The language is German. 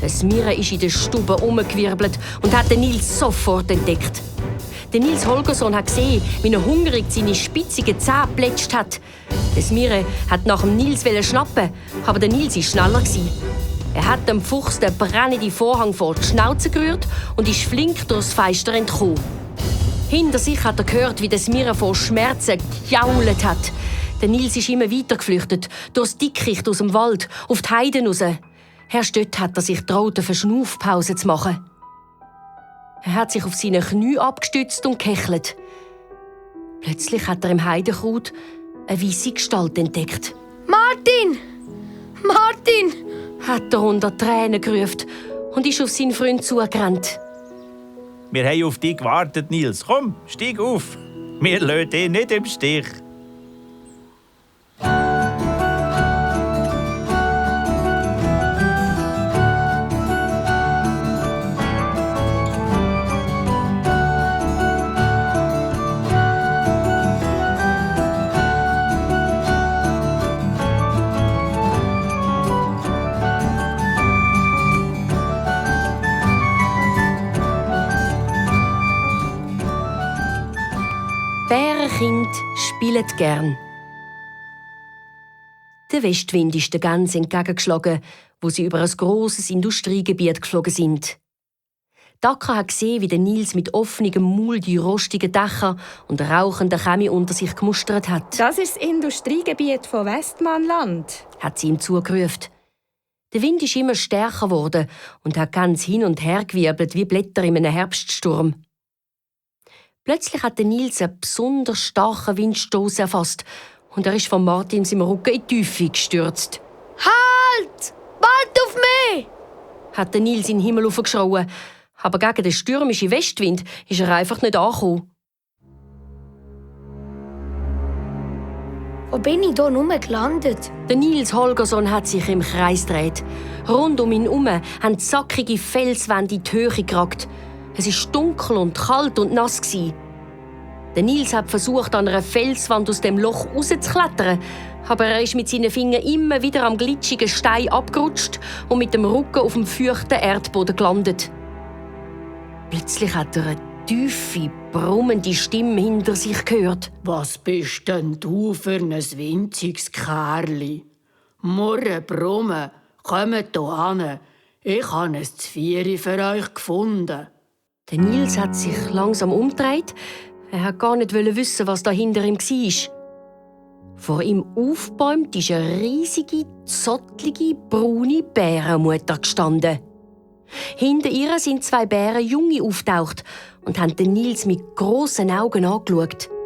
Das Mire ist in der Stube herumgewirbelt und hat den Nils sofort entdeckt. Der Nils Holgersson hat gesehen, wie er hungrig seine spitzigen Zähne plätscht hat. Das Mire hat nach dem Nils schnappen, aber der Nils war schneller. Er hat dem Fuchs den brennenden Vorhang vor die Schnauze gerührt und ist flink durchs Fenster entkommen. Hinter sich hat er gehört, wie das Mire vor Schmerzen gejault hat. Der Nils ist immer weiter geflüchtet, durchs Dickicht aus dem Wald, auf die Heide raus. Erst dort hat er sich getraut, eine Verschnaufpause zu machen. Er hat sich auf seine Knie abgestützt und gehechelt. Plötzlich hat er im Heidekraut eine weisse Gestalt entdeckt. «Martin! Martin!» hat er unter Tränen gerufen und ist auf seinen Freund zugerannt. Wir haben auf dich gewartet, Nils. Komm, steig auf. Wir lassen dich nicht im Stich. Bärenkind spielen gern. Der Westwind ist der Gans entgegengeschlagen, wo sie über ein grosses Industriegebiet geflogen sind. Dacca hat gesehen, wie der Nils mit offenem Maul die rostigen Dächer und rauchenden Chemie unter sich gemustert hat. «Das ist das Industriegebiet von Westmannland», hat sie ihm zugerufen. Der Wind ist immer stärker geworden und hat ganz hin und her gewirbelt wie Blätter in einem Herbststurm. Plötzlich hat Nils einen besonders starken Windstoß erfasst und er ist von Martin seinem Rücken in die Tiefe gestürzt. «Halt! Wart auf mich!» hat Nils in den Himmel aufgeschrien, aber gegen den stürmischen Westwind ist er einfach nicht angekommen. «Wo bin ich hier nur gelandet?» Der Nils Holgersson hat sich im Kreis gedreht. Rund um ihn herum haben sackige Felswände in die Höhe geragt. Es war dunkel und kalt und nass. Der Nils hat versucht, an einer Felswand aus dem Loch rauszuklettern, aber er ist mit seinen Fingern immer wieder am glitschigen Stein abgerutscht und mit dem Rücken auf dem feuchten Erdboden gelandet. Plötzlich hat er eine tiefe, brummende Stimme hinter sich gehört. «Was bist denn du für ein winziges Kerli? Murren, brummen, kommt hier hin. Ich habe ein Zvieri für euch gefunden.» Der Nils hat sich langsam umgedreht. Er wollte gar nicht wissen, was da hinter ihm war. Vor ihm aufgebäumt ist eine riesige, zottlige, braune Bärenmutter gestanden. Hinter ihr sind 2 Bärenjunge auftaucht und haben den Nils mit grossen Augen angeschaut.